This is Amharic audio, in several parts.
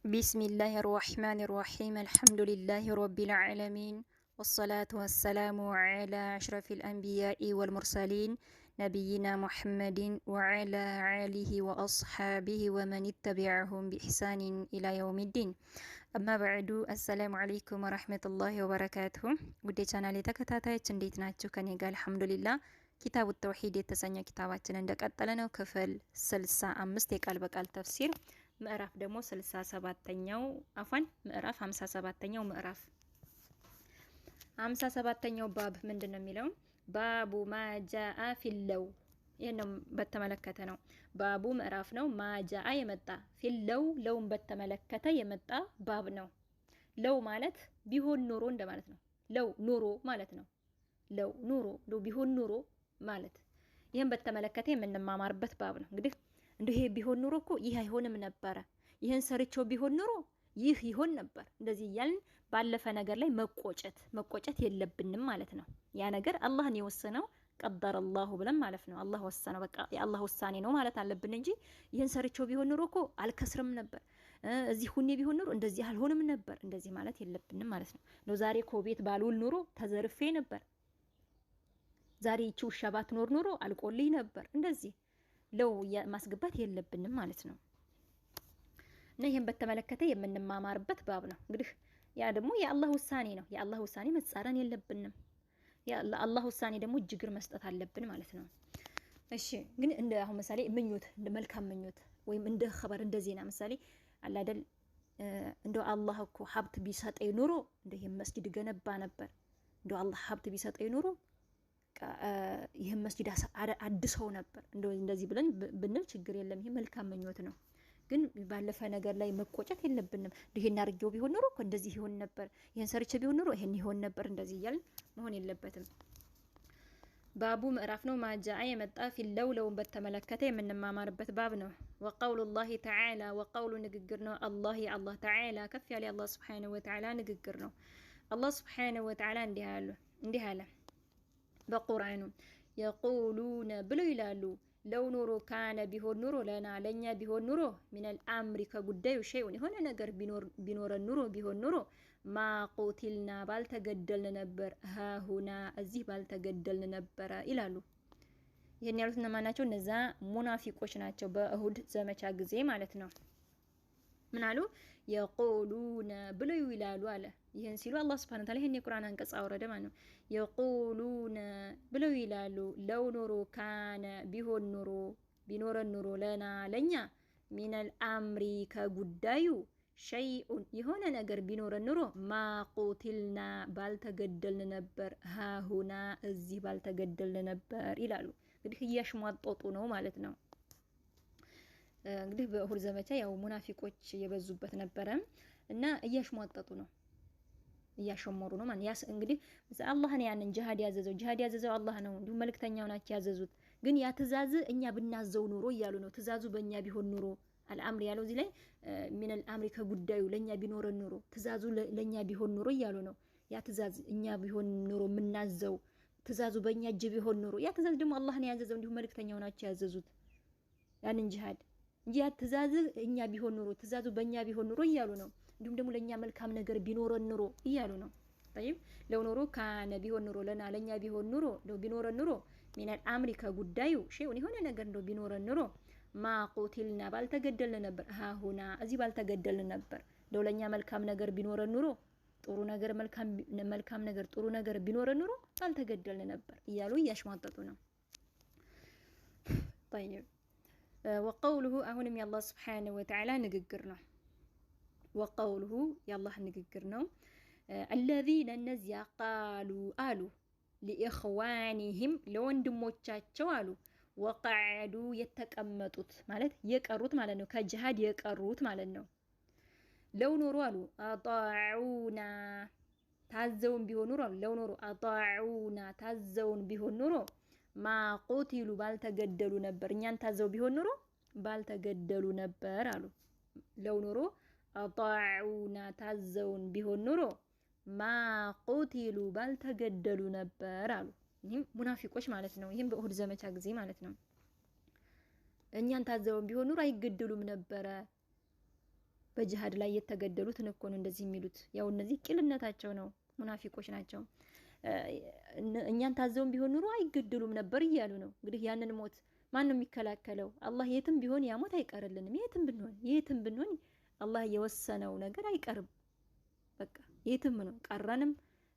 بسم الله الرحمن الرحيم الحمد لله رب العالمين والصلاة والسلام على أشرف الأنبياء والمرسلين نبينا محمد وعلى آله وأصحابه ومن اتبعهم بإحسان إلى يوم الدين أما بعد السلام عليكم ورحمة الله وبركاته ودي ቻናሌ ተከታታዮች እንዴት ናችሁ? ከኔ ጋር አልሐምዱሊላህ ኪታቡ ተውሂድ የተሰኘው ኪታባችን እንደቀጠለ ነው። ክፍል 65 የቃል በቃል ተፍሲር ምዕራፍ ደግሞ 67ኛው ምዕራፍ 57ኛው ምዕራፍ 57ኛው ባብ ምንድነው የሚለው? ባቡ ማጃአ ፊለው ይሄንም በተመለከተ ነው። ባቡ ምዕራፍ ነው። ማጃአ የመጣ ፊለው ለውን በተመለከተ የመጣ ባብ ነው። ለው ማለት ቢሆን ኑሮ እንደማለት ነው። ለው ኑሮ ማለት ነው። ለው ኑሮ ለው ቢሆን ኑሮ ማለት ይሄን በተመለከተ የምንማማርበት ባብ ነው። እንግዲህ ይሄ ቢሆን ኑሮ እኮ ይህ አይሆንም ነበረ፣ ይሄን ሰርቼው ቢሆን ኑሮ ይህ ይሆን ነበር፣ እንደዚህ እያልን ባለፈ ነገር ላይ መቆጨት የለብንም ማለት ነው። ያ ነገር አላህን የወሰነው ቀደረ አላሁ ብለን ማለት ነው። አላህ ወሰነው፣ በቃ የአላህ ውሳኔ ነው ማለት አለብን እንጂ ይሄን ሰርቼው ቢሆን ኑሮ እኮ አልከስርም ነበር፣ እዚህ ሁኔ ቢሆን ኑሮ እንደዚህ አልሆንም ነበር፣ እንደዚህ ማለት የለብንም ማለት ነው። ዛሬ እኮ ቤት ባልውል ኑሮ ተዘርፌ ነበር፣ ዛሬ ይቺ ውሻ ባትኖር ኑሮ አልቆልኝ ነበር፣ እንደዚህ ለው ማስገባት የለብንም ማለት ነው። እና ይሄን በተመለከተ የምንማማርበት ባብ ነው። እንግዲህ ያ ደግሞ የአላህ ውሳኔ ነው። የአላህ ውሳኔ መጻረን የለብንም። የአላህ ውሳኔ ደግሞ እጅግር መስጠት አለብን ማለት ነው። እሺ ግን እንደ አሁን ምሳሌ ምኞት፣ እንደ መልካም ምኞት ወይም እንደ ኸበር እንደ ዜና ምሳሌ አለ አይደል? እንደው አላህ እኮ ሀብት ቢሰጠኝ ኑሮ እንደው ይሄን መስጂድ ገነባ ነበር፣ እንደው አላህ ሀብት ቢሰጠኝ ኑሮ ይሄን መስጂድ አድሰው ነበር፣ እንደዚህ ብለን ብንል ችግር የለም። ይሄ መልካም ምኞት ነው። ግን ባለፈ ነገር ላይ መቆጨት የለብንም። ይሄን አርጌው ቢሆን ኑሮ እንደዚህ ይሆን ነበር፣ ይሄን ሰርቼ ቢሆን ኑሮ ይሄን ይሆን ነበር፣ እንደዚህ እያልን መሆን የለበትም። ባቡ ምዕራፍ ነው። ማጃአ የመጣ ፊለውለውን በተመለከተ የምንማማርበት ባብ ነው። ወቀውሉላሂ ተዓላ ወቀውሉ ንግግር ነው። አላህ ተዓላ ከፍ ያለ አላህ ሱብሓነሁ ወተዓላ ንግግር ነው። አላህ ሱብሓነሁ ወተዓላ እንዲህ አለ በቁርአኑ የቁሉነ ብለው ይላሉ ለው ኑሮ ካነ ቢሆን ኑሮ ለኛ ቢሆን ኑሮ ሚነል አምሪ ከጉዳዩ ሸይኡን የሆነ ነገር ቢኖረን ኑሮ ቢሆን ኑሮ ማቁቲልና ባልተገደልን ነበር፣ ሃሁና እዚህ ባልተገደልን ነበረ ይላሉ። ይሄን ያሉት እነማን ናቸው? እነዛ ሙናፊቆች ናቸው። በእሁድ ዘመቻ ጊዜ ማለት ነው። ምን አሉ? የቁሉነ ብለው ይላሉ አለ። ይሄን ሲሉ አላህ Subhanahu Wa Ta'ala ይሄን የቁርአን አንቀጽ አወረደ ማለት ነው። የቁሉነ ብለው ይላሉ ለው ኑሮ ካነ ቢሆን ኑሮ ቢኖረን ኑሮ ለኛ ሚነል አምሪ ከጉዳዩ ሸይኡን የሆነ ነገር ቢኖረን ኑሮ ማቁቲልና ባልተገደልን ነበር፣ ሃሁና እዚህ ባልተገደልን ነበር ይላሉ። እንግዲህ እያሽሟጦጡ ነው ማለት ነው። እንግዲህ በእሁድ ዘመቻ ያው ሙናፊቆች የበዙበት ነበረ እና እያሽሟጠጡ ነው፣ እያሸመሩ ነው ማለት ያስ እንግዲህ አላህን ያንን ጂሃድ ያዘዘው አላህ ነው። እንዲሁ መልእክተኛው ናቸው ያዘዙት። ግን ያ ትእዛዝ እኛ ብናዘው ኑሮ እያሉ ነው። ትእዛዙ በእኛ ቢሆን ኑሮ አልአምር ያለው እዚህ ላይ ሚነል አምሪ ከጉዳዩ ለኛ ቢኖረን ኑሮ ትእዛዙ ለኛ ቢሆን ኑሮ እያሉ ነው። ያ ትእዛዝ እኛ ቢሆን ኑሮ የምናዘው ትእዛዙ በእኛ እጅ ቢሆን ኑሮ ያ ትእዛዝ ደግሞ አላህ ነው ያዘዘው። እንዲሁ መልእክተኛው ናቸው ያዘዙት ያንን ጂሃድ እንጂ ያ ትእዛዝ እኛ ቢሆን ኑሮ ትእዛዙ በእኛ ቢሆን ኑሮ እያሉ ነው። እንዲሁም ደግሞ ለኛ መልካም ነገር ቢኖረን ኑሮ እያሉ ነው። طيب ለው ኑሮ ካነ ቢሆን ኑሮ ለኛ ቢሆን ኑሮ ነው ቢኖረን ኑሮ ሚነል አምሪ ከጉዳዩ ሸይኡን የሆነ ነገር ነው ቢኖረን ኑሮ ማቁቲልና ባልተገደልን ነበር፣ ሃሁና እዚህ ባልተገደልን ነበር። ለኛ መልካም ነገር ቢኖረን ኑሮ ጥሩ ነገር መልካም ነገር ጥሩ ነገር ቢኖረን ኑሮ ባልተገደልን ነበር እያሉ እያሽሟጠጡ ነው። طيب ወቀውሉሁ አሁንም የአላህ Subhanahu Wa Ta'ala ንግግር ነው። ወቀውሉሁ የአላህ ንግግር ነው። الذين እነዚያ ቃሉ አሉ لإخوانهم ለወንድሞቻቸው አሉ ወቀዐዱ የተቀመጡት ማለት የቀሩት ማለት ነው። ከጂሃድ የቀሩት ማለት ነው። ለው ኖሩ አሉ አጣዑና ታዘውን ቢሆን ኑሮ ለው ኖሩ አጣዑና ታዘውን ቢሆን ኑሮ ማቁቲሉ ባልተገደሉ ነበር፣ እኛን ታዘው ቢሆን ኑሮ ባልተገደሉ ነበር አሉ። ለው ኑሮ አጣዑና ታዘውን ቢሆን ኑሮ ማቁቲሉ ባልተገደሉ ነበር አሉ። ይህም ሙናፊቆች ማለት ነው። ይህም በእሁድ ዘመቻ ጊዜ ማለት ነው። እኛን ታዘውን ቢሆን ኑሮ አይገደሉም ነበረ በጂሃድ ላይ የተገደሉት እኮ ነው እንደዚህ የሚሉት። ያው እነዚህ ቂልነታቸው ነው፣ ሙናፊቆች ናቸው። እኛን ታዘውን ቢሆን ኑሮ አይገደሉም ነበር እያሉ ነው። እንግዲህ ያንን ሞት ማን ነው የሚከላከለው? አላህ የትም ቢሆን ያ ሞት አይቀርልንም። የትም ብንሆን አላህ የወሰነው ነገር አይቀርም። በቃ የትም ነው ቀረንም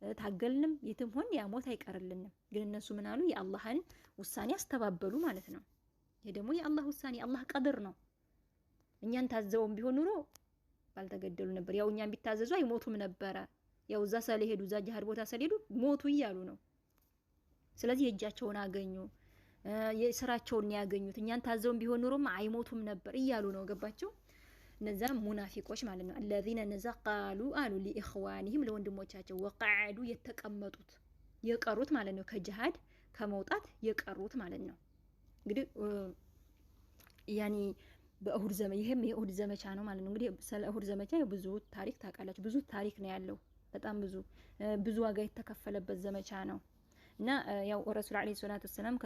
ታገልንም የትም ሆን ያ ሞት አይቀርልንም። ግን እነሱ ምን አሉ? የአላህን ውሳኔ አስተባበሉ ማለት ነው። ይሄ ደግሞ የአላህ ውሳኔ አላህ ቀድር ነው። እኛን ታዘውን ቢሆን ኑሮ ባልተገደሉ ነበር። ያው እኛን ቢታዘዙ አይሞቱም ነበረ። ያው እዛ ስለሄዱ እዛ ጂሃድ ቦታ ስለሄዱ ሞቱ እያሉ ነው። ስለዚህ የእጃቸውን አገኙ፣ የስራቸውን ያገኙት። እኛን ታዘውን ቢሆን ኑሮማ አይሞቱም ነበር እያሉ ነው። ገባቸው? እነዛ ሙናፊቆች ማለት ነው። الذين ነዛ ቃሉ አሉ لإخوانهم ለወንድሞቻቸው ወቀዓዱ የተቀመጡት የቀሩት ማለት ነው። ከጂሃድ ከመውጣት የቀሩት ማለት ነው። እንግዲህ ያኒ በእሁድ ዘመቻ ይሄም የእሁድ ዘመቻ ነው ማለት ነው። እንግዲህ ስለ እሁድ ዘመቻ ብዙ ታሪክ ታውቃላችሁ። ብዙ ታሪክ ነው ያለው። በጣም ብዙ ዋጋ የተከፈለበት ዘመቻ ነው እና ያው ረሱል አለይሂ ሰላቱ ወሰለም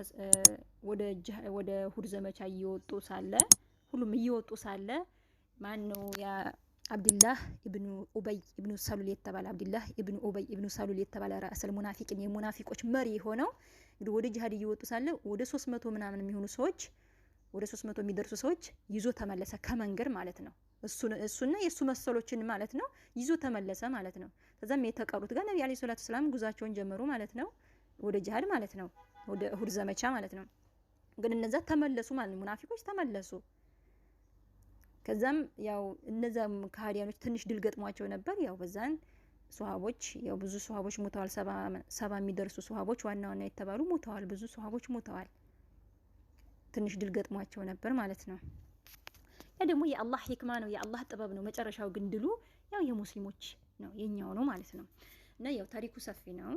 ወደ እሁድ ዘመቻ እየወጡ ሳለ ሁሉም እየወጡ ሳለ ማን ነው ያ አብዱላህ ኢብኑ ኡበይ ኢብኑ ሰሉል የተባለ አብዱላህ ኢብኑ ኡበይ ኢብኑ ሰሉል የተባለ ራስል ሙናፊቂን የሙናፊቆች መሪ ሆነው እንግዲህ ወደ ጂሃድ እየወጡ ሳለ ወደ 300 ምናምን የሚሆኑ ሰዎች ወደ 300 የሚደርሱ ሰዎች ይዞ ተመለሰ ከመንገድ ማለት ነው። እሱና የሱ መሰሎችን ማለት ነው ይዞ ተመለሰ ማለት ነው። ከዛም የተቀሩት ጋር ነብዩ አለይሂ ሰላቱ ሰላም ጉዛቸውን ጀመሩ ማለት ነው። ወደ ጂሃድ ማለት ነው። ወደ እሁድ ዘመቻ ማለት ነው። ግን እነዛ ተመለሱ ማለት ነው። ሙናፊቆች ተመለሱ። ከዛም ያው እነዛም ከሃዲያኖች ትንሽ ድል ገጥሟቸው ነበር። ያው በዛን ሱሐቦች ያው ብዙ ሱሐቦች ሞተዋል። 70 የሚደርሱ ሱሐቦች ዋና የተባሉ ሞተዋል። ብዙ ሱሐቦች ሞተዋል። ትንሽ ድል ገጥሟቸው ነበር ማለት ነው። ያ ደግሞ የአላህ ሂክማ ነው፣ የአላህ ጥበብ ነው። መጨረሻው ግን ድሉ ያው የሙስሊሞች ነው፣ የኛው ነው ማለት ነው። እና ያው ታሪኩ ሰፊ ነው።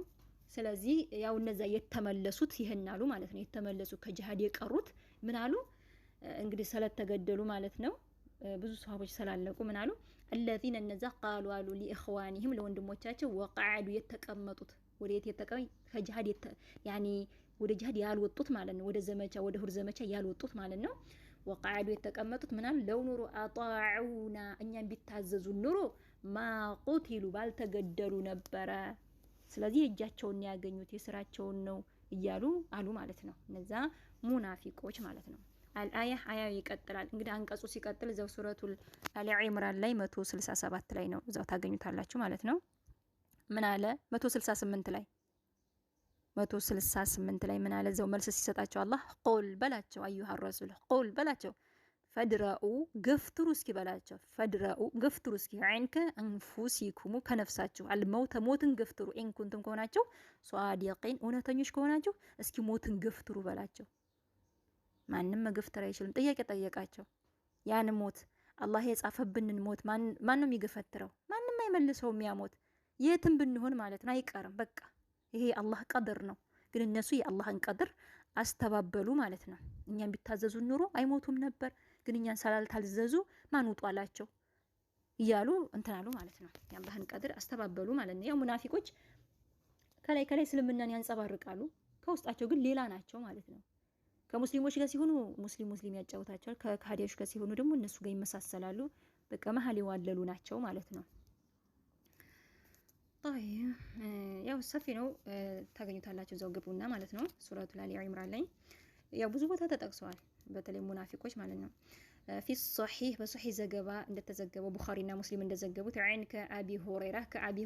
ስለዚህ ያው እነዛ የተመለሱት ይሄን አሉ ማለት ነው። የተመለሱ ከጂሃድ የቀሩት ምን አሉ? እንግዲህ ስለተገደሉ ማለት ነው። ብዙ ሱሐቦች ስላለቁ ምን አሉ? الذين እነዛ ቃሉ አሉ لإخوانهم ለወንድሞቻቸው ወቀዓዱ የተቀመጡት ወዴት የተቀመጡ ከጂሃድ ያኒ ወደ ጂሃድ ያልወጡት ማለት ነው። ወደ ዘመቻ ወደ እሁድ ዘመቻ ያልወጡት ማለት ነው። ወቀዓዱ የተቀመጡት ምን አሉ? ለው ኑሩ አጣዑና እኛን ቢታዘዙ ኑሮ ማቁቲሉ ባልተገደሉ ነበረ። ስለዚህ እጃቸውን ያገኙት የስራቸውን ነው እያሉ አሉ ማለት ነው። እነዛ ሙናፊቆች ማለት ነው። አልአያ ይቀጥላል። እንግዲህ አንቀጹ ሲቀጥል እዛው ሱረቱል አሊ ኢምራን ላይ 167 ላይ ነው። እዛው ታገኙታላችሁ ማለት ነው። ምን አለ? 168 ላይ ምን አለ? እዛው መልስ ሲሰጣቸው አላህ ቁል በላቸው፣ አዩሃ ረሱል ቁል በላቸው፣ ፈድረኡ ገፍትሩ እስኪ በላቸው፣ ፈድረኡ ገፍትሩ እስኪ ዐንከ አንፉሲኩሙ ከነፍሳችሁ አልመውተ ሞትን ገፍትሩ ኢንኩንቱም ከሆናችሁ ሷዲቂን እውነተኞች ከሆናችሁ እስኪ ሞትን ገፍትሩ በላቸው። ማንም መገፍተር አይችልም። ጥያቄ ጠየቃቸው። ያን ሞት አላህ የጻፈብንን ሞት ማን ነው የሚገፈትረው? ማንም አይመልሰውም። ያ ሞት የትም ብንሆን ማለት ነው አይቀርም። በቃ ይሄ አላህ ቀድር ነው። ግን እነሱ የአላህን ቀድር አስተባበሉ ማለት ነው። እኛን ቢታዘዙ ኑሮ አይሞቱም ነበር። ግን እኛን ስላልታዘዙ ማን ውጡ አላቸው እያሉ እንትናሉ ማለት ነው። የአላህን ቀድር አስተባበሉ ማለት ነው። ያው ሙናፊቆች ከላይ እስልምናን ያንጸባርቃሉ፣ ከውስጣቸው ግን ሌላ ናቸው ማለት ነው። ከሙስሊሞች ጋር ሲሆኑ ሙስሊም ያጫውታቸዋል። ከካዲያዎች ጋር ሲሆኑ ደግሞ እነሱ ጋር ይመሳሰላሉ። በቃ መሀል የዋለሉ ናቸው ማለት ነው። ያው ሰፊ ነው፣ ታገኙታላችሁ። እዛው ግቡና ማለት ነው። ሱረቱል አሊ ኢምራን ላይ ያው ብዙ ቦታ ተጠቅሰዋል። በተለይ ሙናፊቆች ማለት ነው። ፊ ሶሒህ በሶሒህ ዘገባ እንደተዘገበው ቡኻሪና ሙስሊም እንደዘገቡት ዐን ከአቢ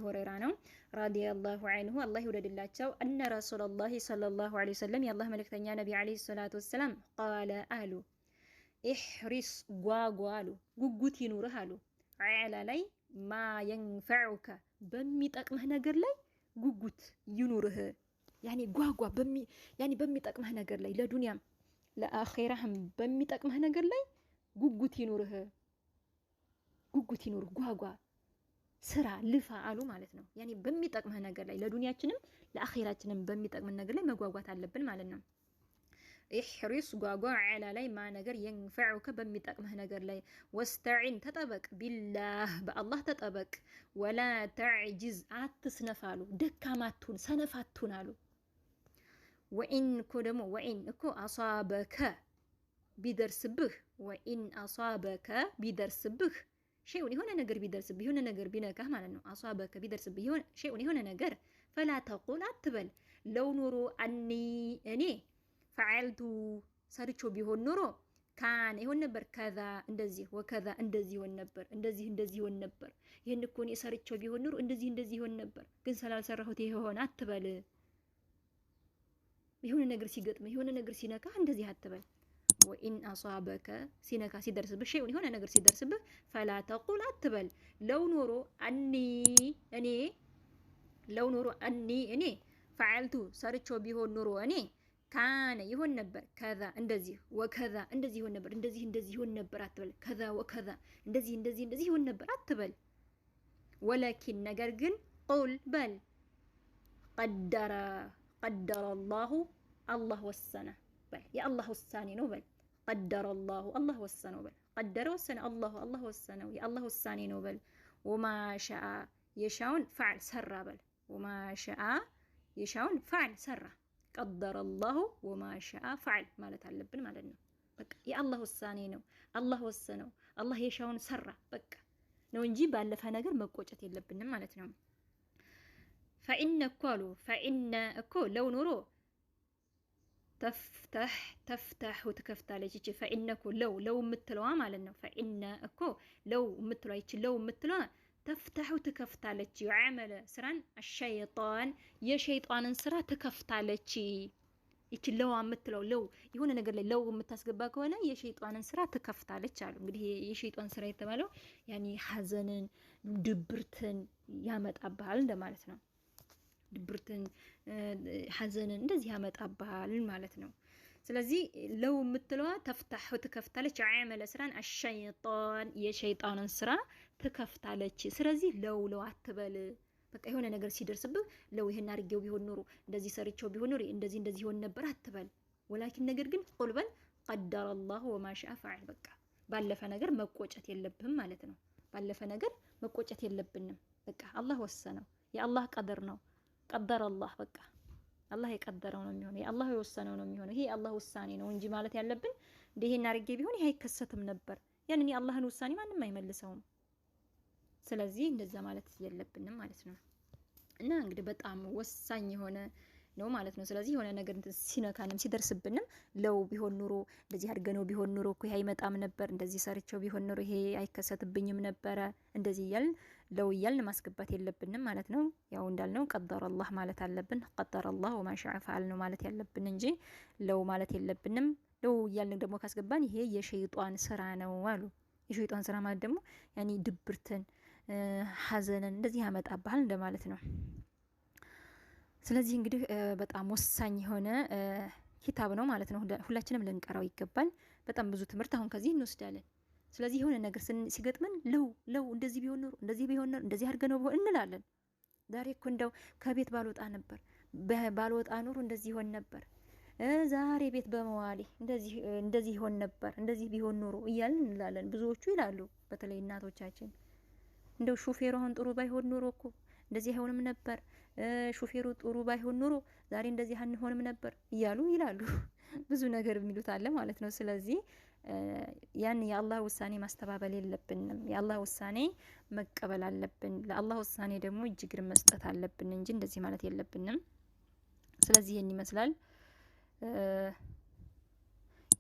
ሁረይራ ነው ረዲየላሁ ዐንሁ አላህ ይወደድላቸው። እነ ረሱለላሂ ሰለላሁ ዐለይሂ ወሰለም የአላህ መልእክተኛ ነቢ ዐለይሂ ሰላቱ ወሰላም ቃለ አሉ ኢሕሪስ ጓጓ አሉ ጉጉት ይኑርህ አሉ ዐላ ላይ ማ የንፈዑከ በሚጠቅምህ ነገር ላይ ጉጉት ይኑርህ። ያኒ ጓጓ በሚጠቅምህ ነገር ላይ ለዱንያም ለአኺራህም በሚጠቅምህ ነገር ላይ ጉጉት ይኑርህ። ጓጓ ስራ ልፋ አሉ ማለት ነው። ያኒ በሚጠቅምህ ነገር ላይ ለዱንያችንም ለአኺራችንም በሚጠቅምን ነገር ላይ መጓጓት አለብን ማለት ነው። ኢሕሪስ ጓጓ ዐላ ላይ ማ ነገር የንፈዑከ በሚጠቅምህ ነገር ላይ ወስተዒን ተጠበቅ ቢላህ በአላህ ተጠበቅ ወላ ተዕጅዝ አትስነፍ አሉ ደካማ አትሁን ሰነፍ አትሁን አሉ። ወኢን እኮ አሷበከ ቢደርስብህ ሸይኡን የሆነ ነገር ቢደርስብህ የሆነ ነገር ቢነካህ ማለት ነው። አሷበከ ቢደርስብህ ሸይኡን የሆነ ነገር ፈላ ተቁል አትበል ለው ኑሮ አኒ እኔ ፈዓልቱ ሰርቾ ቢሆን ኑሮ ካን ይሆን ነበር ከዛ እንደዚህ ወከዛ እንደዚህ ይሆን ነበር እንደዚህ ይሆን ነበር ይሄን እኮ እኔ ሰርቾ ቢሆን ኑሮ እንደዚህ ይሆን ነበር ግን ስላልሰራሁት ይሄ ሆነ አትበል። የሆነ ነገር ሲገጥም የሆነ ነገር ሲነካ እንደዚህ አትበል። ወኢን አሷበከ ሲነካ ሲደርስብህ ሸይኡን የሆነ ነገር ሲደርስብህ ፈላ ተቁል አትበል ለው ኑሮ አኒ እኔ ፈዓልቱ ሰርቾ ቢሆን ኑሮ እኔ ካነ ይሆን ነበር ከዛ እንደዚህ ወከዛ እንደዚህ ይሆን ነበር እንደዚህ ይሆን ነበር አትበል። ከዛ ወከዛ እንደዚህ ይሆን ነበር አትበል። ወለኪን ነገር ግን ቁል በል ቀደረ አላሁ አላህ ወሰነ በል የአላህ ውሳኔ ነው በል። ቀደረ አላሁ አላህ ወሰነው በል። ቀደረ ወሰነ አላህ ወሰነው የአላህ ውሳኔ ነው በል። ወማ ሸአ የሻውን ፈዓል ሰራ በል። ወማ ሸአ የሻውን ፈዓል ሰራ ቀደረ አላሁ ወማ ሸአ ፈዓል ማለት አለብን ማለት ነው። በቃ የአላህ ውሳኔ ነው አላህ ወሰነው አላህ የሻውን ሰራ በቃ ነው እንጂ ባለፈ ነገር መቆጨት የለብንም ማለት ነው። ፈኢነ እኮ አሉ ፈኢነ እኮ ለው ኑሮ ተፍተሑ ትከፍታለች። እቺ ፈኢነ እኮ ለው የምትለዋ ማለት ነው። ፈኢነ እኮ ለው የምትለዋ ይቺ ለው የምትለዋ ተፍተሑ ትከፍታለች። የዓመለ ስራን አሸይጣን የሸይጣንን ስራ ትከፍታለች። ይቺ ለው የምትለው ለው የሆነ ነገር ላይ ለው የምታስገባ ከሆነ የሸይጣንን ስራ ትከፍታለች አሉ። እንግዲህ የሸይጣን ስራ የተባለው ያኒ ሐዘንን ድብርትን ያመጣብሃል እንደማለት ነው። ድብርትን ሐዘንን እንደዚህ ያመጣብሃል ማለት ነው። ስለዚህ ለው የምትለዋ ተፍታሑ ትከፍታለች። ዓመለ ስራን አሸይጣን የሸይጣንን ስራ ትከፍታለች። ስለዚህ ለው አትበል። በቃ የሆነ ነገር ሲደርስብህ ለው ይሄን አድርጌው ቢሆን ኑሮ እንደዚህ ሰርቼው ቢሆን ኑሮ እንደዚህ ይሆን ነበር አትበል። ወላኪን ነገር ግን ቁል በል ቀደረ አላሁ ወማ ሸአ ፈዓል። በቃ ባለፈ ነገር መቆጨት የለብህም ማለት ነው። ባለፈ ነገር መቆጨት የለብንም። በቃ አላህ ወሰነው የአላህ ቀደር ነው። ቀደረ አላህ በቃ አላህ የቀደረው ነው የሚሆነው የአላህ የወሰነው ነው የሚሆነው። ይሄ የአላህ ውሳኔ ነው እንጂ ማለት ያለብን እንደ ይሄን አድርጌ ቢሆን ይሄ አይከሰትም ነበር። ያንን የአላህን ውሳኔ ማንም አይመልሰውም። ስለዚህ እንደዛ ማለት የለብንም ማለት ነው። እና እንግዲህ በጣም ወሳኝ የሆነ ነው ማለት ነው። ስለዚህ የሆነ ነገር ሲነካንም ሲደርስብንም ለው ቢሆን ኑሮ እንደዚህ አድርገነው ቢሆን ኑሮ እኮ ይሄ አይመጣም ነበር፣ እንደዚህ ሰርቸው ቢሆን ኑሮ ይሄ አይከሰትብኝም ነበረ፣ እንደዚህ እያልን ለው እያልን ማስገባት የለብንም ማለት ነው። ያው እንዳልነው ቀደረ አላህ ማለት አለብን። ቀደረ አላህ ወማ ሸአ ፈዓል ነው ማለት ያለብን እንጂ ለው ማለት የለብንም። ለው እያልን ደግሞ ካስገባን ይሄ የሸይጣን ስራ ነው አሉ። የሸይጣን ስራ ማለት ደግሞ ያኒ ድብርትን ሐዘንን እንደዚህ ያመጣብሃል እንደማለት ነው። ስለዚህ እንግዲህ በጣም ወሳኝ የሆነ ኪታብ ነው ማለት ነው። ሁላችንም ልንቀራው ይገባል። በጣም ብዙ ትምህርት አሁን ከዚህ እንወስዳለን። ስለዚህ የሆነ ነገር ሲገጥመን ለው እንደዚህ ቢሆን ኖሮ እንደዚህ አድርገነው ቢሆን እንላለን። ዛሬ እኮ እንደው ከቤት ባልወጣ ነበር፣ ባልወጣ ኖሮ እንደዚህ ይሆን ነበር፣ ዛሬ ቤት በመዋሌ እንደዚህ ይሆን ነበር፣ እንደዚህ ቢሆን ኖሮ እያልን እንላለን። ብዙዎቹ ይላሉ፣ በተለይ እናቶቻችን እንደው ሹፌሩ አሁን ጥሩ ባይሆን ኖሮ እኮ እንደዚህ አይሆንም ነበር፣ ሹፌሩ ጥሩ ባይሆን ኖሮ ዛሬ እንደዚህ አንሆንም ነበር እያሉ ይላሉ። ብዙ ነገር የሚሉት አለ ማለት ነው። ስለዚህ ያን የአላህ ውሳኔ ማስተባበል የለብንም። የአላህ ውሳኔ መቀበል አለብን። ለአላህ ውሳኔ ደግሞ እጅግር መስጠት አለብን እንጂ እንደዚህ ማለት የለብንም። ስለዚህ ይሄን ይመስላል።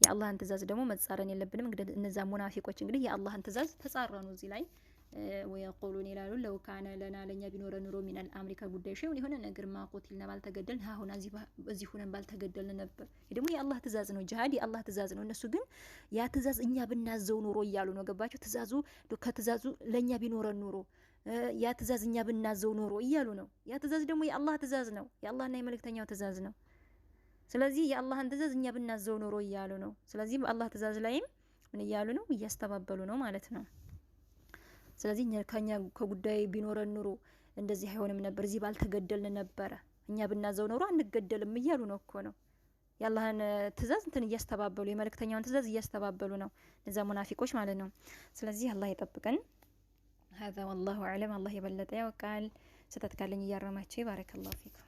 የአላህን ትእዛዝ ደግሞ መጻረን የለብንም። እንግዲህ እነዛ ሙናፊቆች እንግዲህ የአላህን ትእዛዝ ተጻረኑ እዚህ ላይ ወየቁሉን ይላሉ ለው ካነ ለና ለኛ ቢኖረ ኑሮ ሚናል አምሪካ ጉዳይ ሸይኡን የሆነ ነገር ማቆቲልና ባልተገደልን አሁን እዚህ ሆነን ባልተገደልን ነበር። ደግሞ የአላህ ትእዛዝ ነው። ጂሃድ የአላህ ትእዛዝ ነው። እነሱ ግን ያ ትእዛዝ እኛ ብናዘው ኑሮ እያሉ ነው። ገባችሁ? ትእዛዙ ከትእዛዙ ለኛ ቢኖረን ኑሮ ያ ትእዛዝ እኛ ብናዘው ኑሮ እያሉ ነው። ያ ትእዛዝ ደግሞ የአላህ ትእዛዝ ነው። የአላህና የመልእክተኛው ትእዛዝ ነው። ስለዚህ የአላህን ትእዛዝ እኛ ብናዘው ኑሮ እያሉ ነው። ስለዚህ በአላህ ትእዛዝ ላይም ምን እያሉ ነው? እያስተባበሉ ነው ማለት ነው። ስለዚህ ከኛ ከጉዳይ ቢኖረን ኑሮ እንደዚህ አይሆንም ነበር፣ እዚህ ባልተገደልን ነበረ፣ እኛ ብናዘው ኑሮ አንገደልም እያሉ ነው እኮ ነው። የአላህን ትእዛዝ እንትን እያስተባበሉ የመልእክተኛውን ትእዛዝ እያስተባበሉ ነው እነዛ ሙናፊቆች ማለት ነው። ስለዚህ አላህ ይጠብቀን። هذا والله أعلم። አላህ የበለጠ ያውቃል። ስተት ካለኝ እያረማችሁ ባረከላሁ ፊኩም።